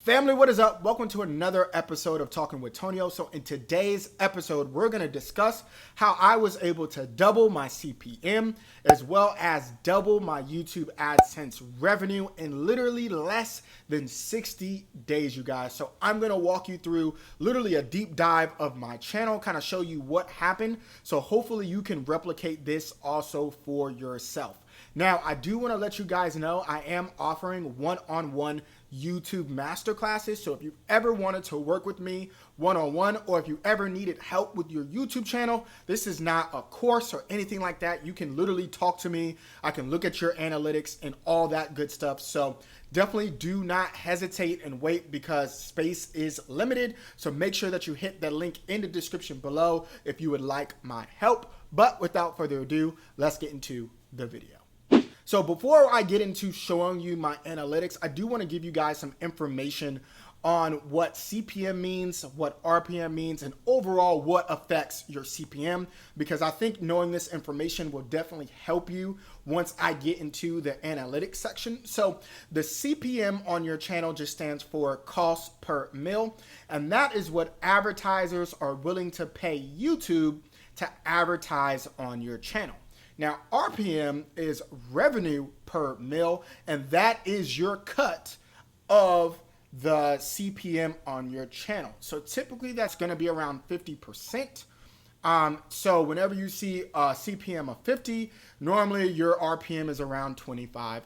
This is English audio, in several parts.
Family, what is up? Welcome to another episode of Talking with Tonio. So in today's episode, we're going to discuss how I was able to double my CPM as well as double my YouTube AdSense revenue in literally less than 60 days, you guys. So I'm going to walk you through literally a deep dive of my channel, kind of show you what happened. So hopefully you can replicate this also for yourself. Now, I do want to let you guys know I am offering one-on-one YouTube masterclasses. So if you ever wanted to work with me one-on-one, or if you ever needed help with your YouTube channel, this is not a course or anything like that. You can literally talk to me. I can look at your analytics and all that good stuff. So definitely do not hesitate and wait because space is limited. So make sure that you hit the link in the description below if you would like my help. But without further ado, let's get into the video. So before I get into showing you my analytics, I do want to give you guys some information on what CPM means, what RPM means, and overall what affects your CPM, because I think knowing this information will definitely help you once I get into the analytics section. So the CPM on your channel just stands for cost per mil, and that is what advertisers are willing to pay YouTube to advertise on your channel. Now, RPM is revenue per mil, and that is your cut of the CPM on your channel. So typically that's going to be around 50%. So whenever you see a CPM of 50, normally your RPM is around $25,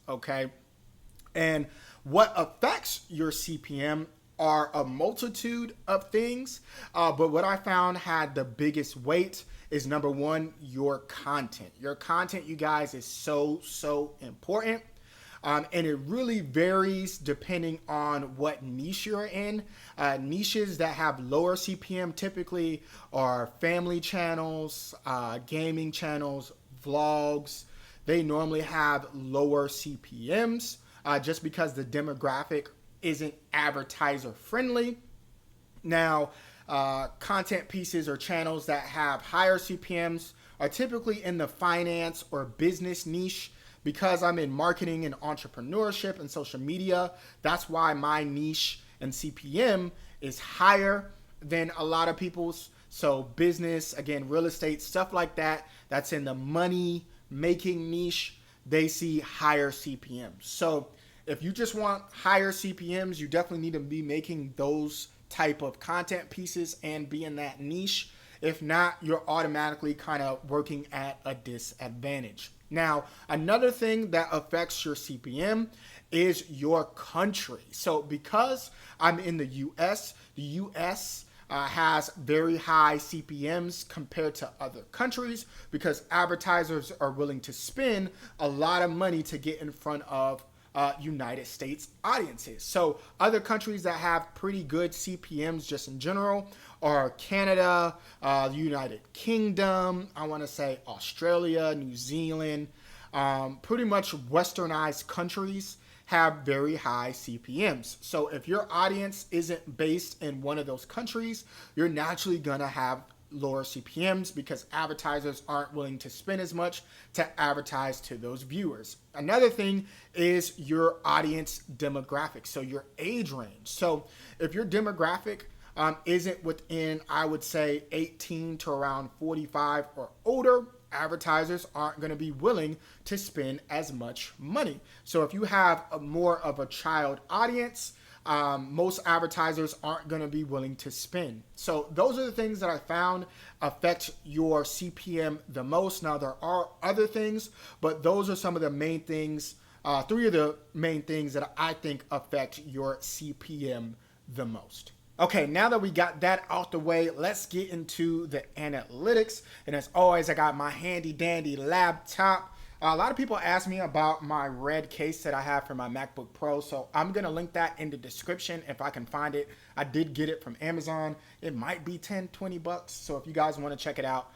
okay? And what affects your CPM are a multitude of things, but what I found had the biggest weight is number one, your content. Your content, you guys, is so important. And it really varies depending on what niche you're in. Niches that have lower CPM typically are family channels, gaming channels, vlogs. They normally have lower CPMs just because the demographic isn't advertiser friendly. Now, content pieces or channels that have higher CPMs are typically in the finance or business niche. Because I'm in marketing and entrepreneurship and social media, that's why my niche and CPM is higher than a lot of people's. So business, again, real estate, stuff like that, that's in the money making niche, they see higher CPMs. So if you just want higher CPMs, you definitely need to be making those type of content pieces and be in that niche. If not, you're automatically kind of working at a disadvantage. Now, another thing that affects your CPM is your country. So because I'm in the US, the US has very high CPMs compared to other countries because advertisers are willing to spend a lot of money to get in front of United States audiences. So other countries that have pretty good CPMs just in general are Canada, the United Kingdom, I want to say Australia, New Zealand, pretty much westernized countries have very high CPMs. So if your audience isn't based in one of those countries, you're naturally going to have lower CPMs because advertisers aren't willing to spend as much to advertise to those viewers. Another thing is your audience demographic, so your age range. So if your demographic isn't within, I would say, 18 to around 45 or older, advertisers aren't going to be willing to spend as much money. So if you have more of a child audience, most advertisers aren't going to be willing to spend. So those are the things that I found affect your CPM the most. Now, there are other things, but those are some of the main things, three of the main things that I think affect your CPM the most. Okay, now that we got that out the way, let's get into the analytics. And as always, I got my handy dandy laptop. A lot of people ask me about my red case that I have for my MacBook Pro, so I'm going to link that in the description if I can find it. I did get it from Amazon. It might be 10, 20 bucks, so if you guys want to check it out,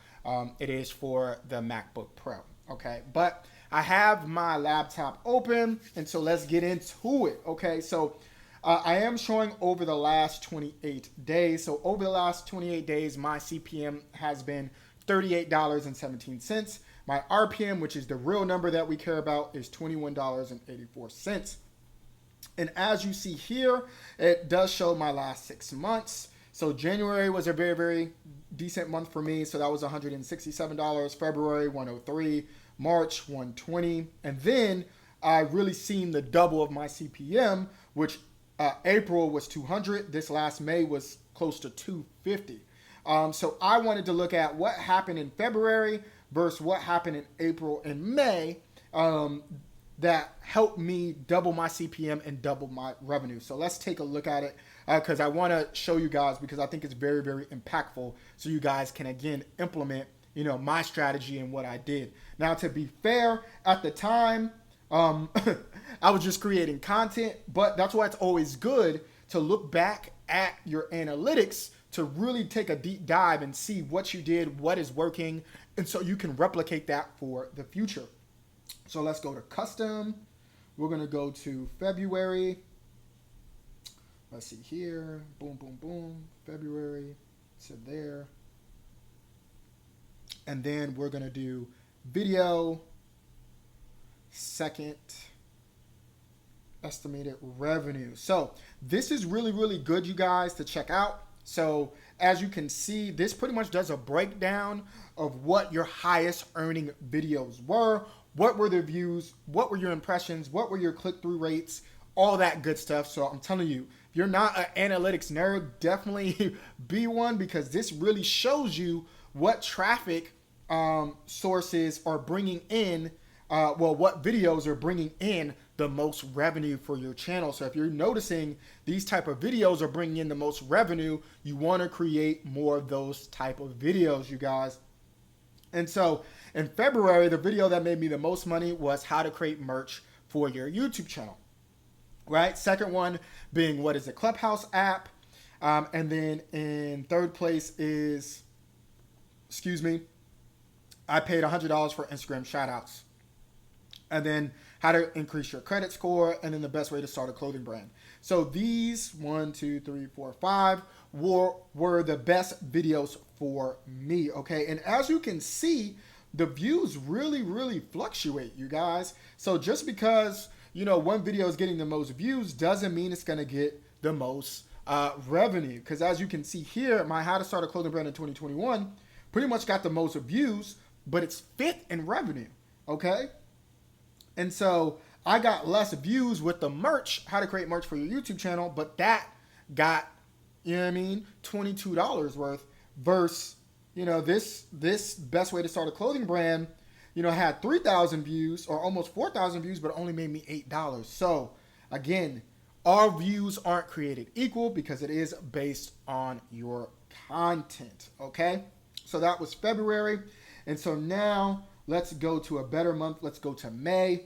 it is for the MacBook Pro, okay? But I have my laptop open, and so let's get into it, okay? So I am showing over the last 28 days. So over the last 28 days, my CPM has been $38.17. My RPM, which is the real number that we care about, is $21.84. And as you see here, it does show my last 6 months. So January was a very, very decent month for me. So that was $167. February, 103. March, 120. And then I really seen the double of my CPM, which April was 200. This last May was close to 250. So I wanted to look at what happened in February versus what happened in April and May that helped me double my CPM and double my revenue. So let's take a look at it because I want to show you guys, because I think it's very, very impactful, so you guys can again implement, you know, my strategy and what I did. Now, to be fair, at the time, I was just creating content, but that's why it's always good to look back at your analytics to really take a deep dive and see what you did, what is working, and so you can replicate that for the future. So let's go to custom. We're going to go to February. Let's see here. Boom, boom, boom. February to there. And then we're going to do video, second, estimated revenue. So this is really, really good, you guys, to check out. So as you can see, this pretty much does a breakdown of what your highest earning videos were. What were their views? What were your impressions? What were your click-through rates? All that good stuff. So I'm telling you, if you're not an analytics nerd, definitely be one, because this really shows you what traffic sources are bringing in, what videos are bringing in the most revenue for your channel. So if you're noticing these type of videos are bringing in the most revenue, you want to create more of those type of videos, you guys. And so in February, the video that made me the most money was how to create merch for your YouTube channel, right? Second one being what is the Clubhouse app. And then in third place is, I paid $100 for Instagram shoutouts. And then how to increase your credit score, and then the best way to start a clothing brand. So these 1, 2, 3, 4, 5 were the best videos for me, okay? And as you can see, the views really fluctuate, you guys. So just because, you know, one video is getting the most views doesn't mean it's gonna get the most revenue. Because as you can see here, my How to Start a Clothing Brand in 2021 pretty much got the most views, but it's 5th in revenue, okay? And so I got less views with the merch, how to create merch for your YouTube channel, but that got, you know what I mean, $22 worth versus, you know, this best way to start a clothing brand, you know, had 3,000 views or almost 4,000 views, but only made me $8. So again, our views aren't created equal because it is based on your content, okay? So that was February. And so now let's go to a better month. Let's go to May.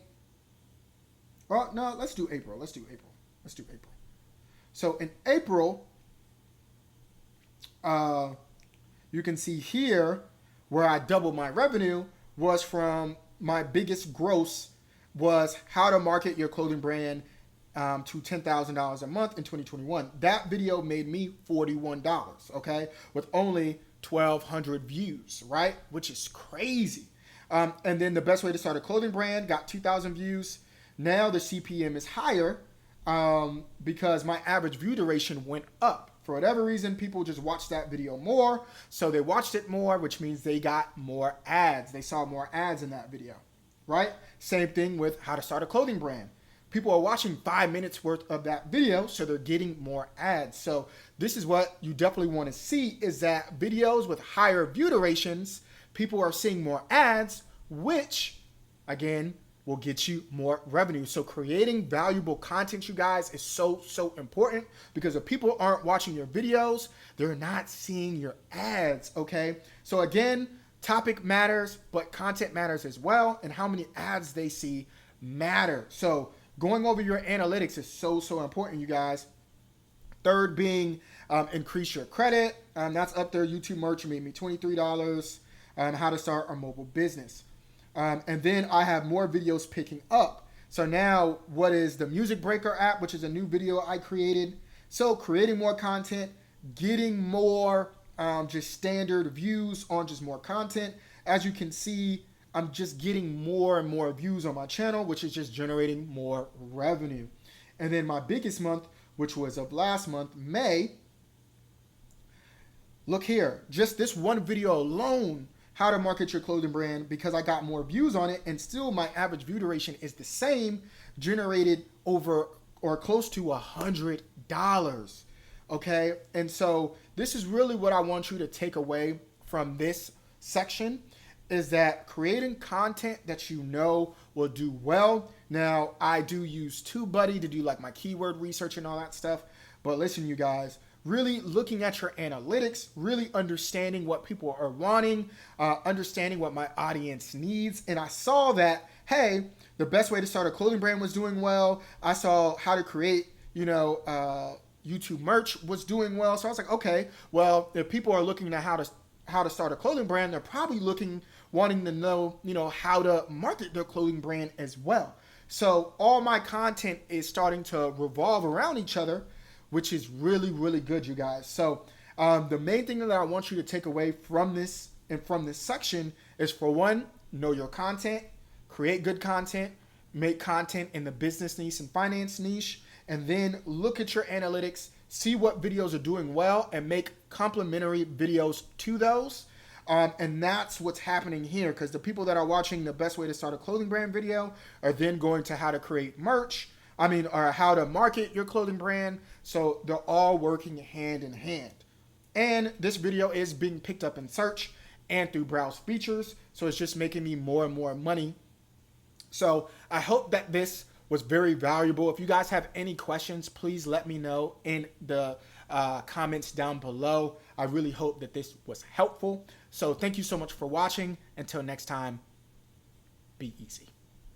Oh, no, let's do April. Let's do April. So in April, you can see here where I doubled my revenue was from my biggest gross was how to market your clothing brand to $10,000 a month in 2021. That video made me $41, okay, with only 1,200 views, right? Which is crazy. And then the best way to start a clothing brand got 2,000 views. Now the CPM is higher because my average view duration went up. For whatever reason, people just watched that video more. So they watched it more, which means they got more ads. They saw more ads in that video, right? Same thing with how to start a clothing brand. People are watching 5 minutes worth of that video, so they're getting more ads. So this is what you definitely want to see, is that videos with higher view durations, people are seeing more ads, which again will get you more revenue. So creating valuable content, you guys, is so important, because if people aren't watching your videos, they're not seeing your ads, okay? So again, topic matters, but content matters as well, and how many ads they see matter. So going over your analytics is so important, you guys. Third being increase your credit. That's up there. YouTube merch made me $23. How to start a mobile business. And then I have more videos picking up. So now what is the Music Breaker app, which is a new video I created. So creating more content, getting more just standard views on just more content. As you can see, I'm just getting more and more views on my channel, which is just generating more revenue. And then my biggest month, which was of last month, May, look here, just this one video alone, how to market your clothing brand, because I got more views on it and still my average view duration is the same, generated over or close to $100. Okay. And so this is really what I want you to take away from this section, is that creating content that you know will do well. Now, I do use TubeBuddy to do like my keyword research and all that stuff. But listen, you guys, really looking at your analytics, really understanding what people are wanting, understanding what my audience needs. And I saw that, hey, the best way to start a clothing brand was doing well. I saw how to create, YouTube merch was doing well. So I was like, okay, well, if people are looking at how to start a clothing brand, they're probably wanting to know, how to market their clothing brand as well. So all my content is starting to revolve around each other, which is really, really good, you guys. So the main thing that I want you to take away from this and from this section is, for one, know your content, create good content, make content in the business niche and finance niche, and then look at your analytics, see what videos are doing well, and make complementary videos to those. And that's what's happening here, because the people that are watching the best way to start a clothing brand video are then going to how to create merch, or how to market your clothing brand. So they're all working hand in hand. And this video is being picked up in search and through browse features. So it's just making me more and more money. So I hope that this was very valuable. If you guys have any questions, please let me know in the comments down below. I really hope that this was helpful. So thank you so much for watching. Until next time, be easy.